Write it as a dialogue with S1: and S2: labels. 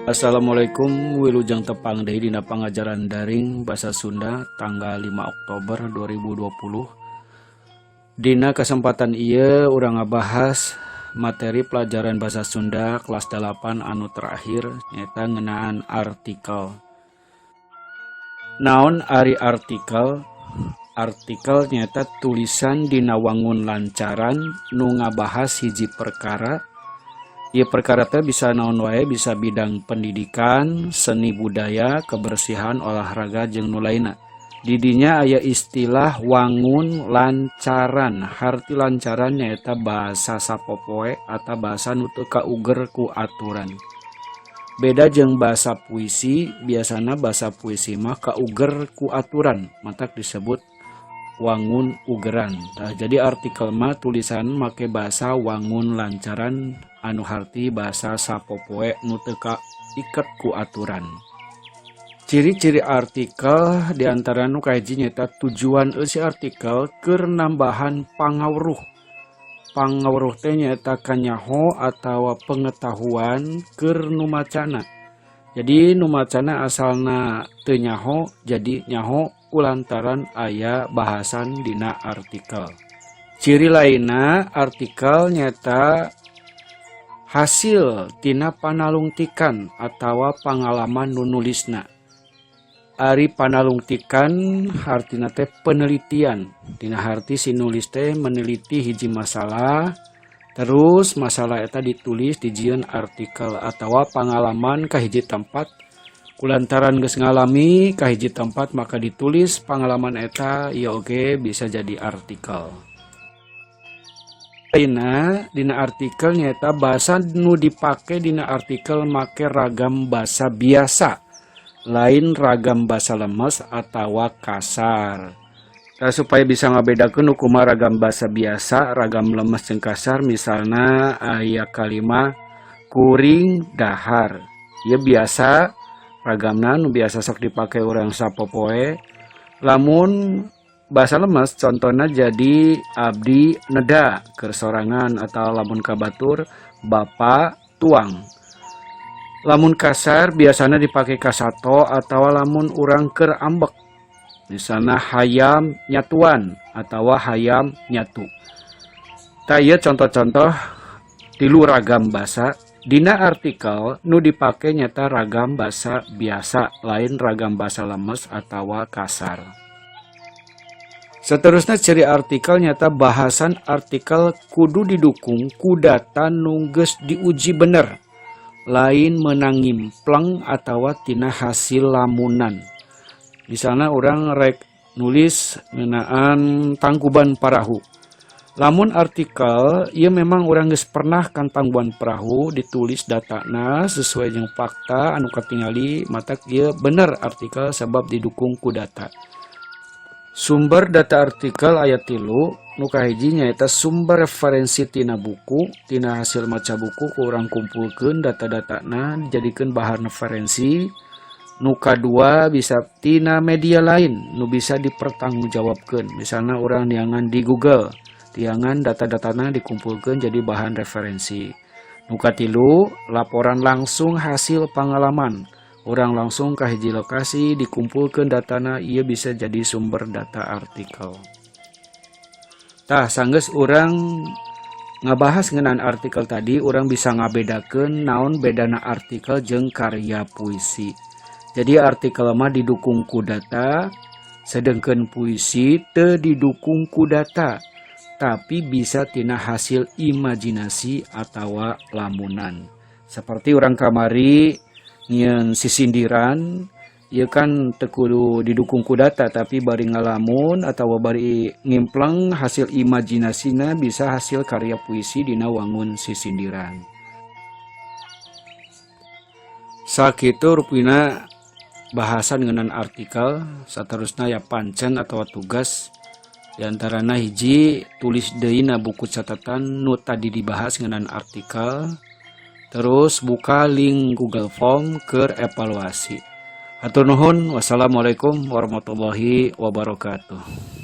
S1: Assalamualaikum, wilujeng tepang deui dina pangajaran daring Basa Sunda tanggal 5 Oktober 2020. Dina kesempatan ieu urang ngabahas materi pelajaran Basa Sunda kelas 8 anu terakhir nyaeta ngeunaan artikel. Naon ari artikel? Artikel nyaeta tulisan dina wangun lancaran nu ngabahas hiji perkara. Ieu perkara teh bisa naon wae, bisa bidang pendidikan, seni budaya, kebersihan, olahraga jeung nu lainna. Di dinya aya istilah wangun lancaran. Harti lancaran nyaeta bahasa sapopoe atau bahasa nu teu kauger ku aturan. Beda jeung bahasa puisi, biasana bahasa puisi mah kauger ku aturan, matak disebut wangun ugeran. Nah, jadi artikel mah tulisan make bahasa wangun lancaran anu harti bahasa sapopoe nu teu iket ku aturan. Ciri-ciri artikel diantara nu kahiji nyaeta tujuan si artikel keur nambahan pangawruh. Pangawruh teh nyaeta kanyaho atawa pengetahuan keur nu macana. Jadi nu macana asalna teu nyaho jadi nyaho kulantaran aya bahasan dina artikel. Ciri lainna artikel nyata hasil tina panalungtikan atawa pangalaman nu nulisna. Ari panalungtikan hartina teh penelitian. Dina harti si nulis teh meneliti hiji masalah, terus masalah eta ditulis dijieun artikel atawa pangalaman ka hiji tempat. Kulantaran geus ngalami ka hiji tempat maka ditulis pangalaman eta ieu oge bisa jadi artikel. Dina artikel nyaeta bahasa nu dipake dina artikel make ragam basa biasa, lain ragam basa lemes atawa kasar. Nah, supaya bisa ngabedakeun kumaha ragam basa biasa, ragam lemes jeung kasar, misalna aya kalimat kuring dahar. Ieu biasa ragamna nu biasa sok dipake urang sapopoe. Lamun bahasa lemes contohna jadi abdi neda keur sorangan atau lamun kabatur bapa tuang. Lamun kasar biasana dipake kasato atau lamun urang keur ambek. Misalna hayam nyatuan atau hayam nyatu. Tah ieu contoh-contoh tilu ragam basa. Dina artikel nu dipake nyata ragam basa biasa, lain ragam basa lemes atawa kasar. Seterusnya ciri artikel nyata bahasan artikel kudu didukung ku data nu geus diuji bener, lain menang ngimpleng atawa tina hasil lamunan. Misalnya orang rek nulis ngeunaan Tangkuban Parahu. Lamun artikel, ia memang orang geus pernah kan Tangkuban Parahu ditulis datana sesuai jeung fakta anu katingali, matak ieu bener artikel sabab didukung ku data. Sumber data artikel aya 3, nu kahiji nyaeta sumber referensi tina buku, tina hasil maca buku ku urang kumpulkeun data-datana dijadikeun bahan referensi. Nu kadua bisa tina media lain nu bisa dipertanggungjawabkeun, misalna urang niangan di Google. Tiangan data-datana dikumpulkan jadi bahan referensi. Nu katilu, laporan langsung hasil pengalaman. Orang langsung ka hiji lokasi dikumpulkan datana, ia bisa jadi sumber data artikel. Tah, sanggeus orang ngabahas ngeunaan artikel tadi, orang bisa ngabedakeun naon bedana artikel jeung karya puisi. Jadi artikel mah didukung ku data, sedengkeun puisi teu didukung ku data, tapi bisa tina hasil imajinasi atawa lamunan. Seperti orang kamari nyieun sisindiran, ieu kan teu kudu didukung ku data tapi bari ngalamun atawa bari ngimpleng hasil imajinasina bisa hasil karya puisi dina wangun sisindiran. Sakitu rupina bahasan ngeunaan artikel. Saterusna ya pancen atawa tugas. Di antarana hiji tulis deui na buku catatan nu tadi dibahas ngeunaan artikel. Terus buka link Google Form keur evaluasi. Hatur nuhun. Wassalamualaikum warahmatullahi wabarakatuh.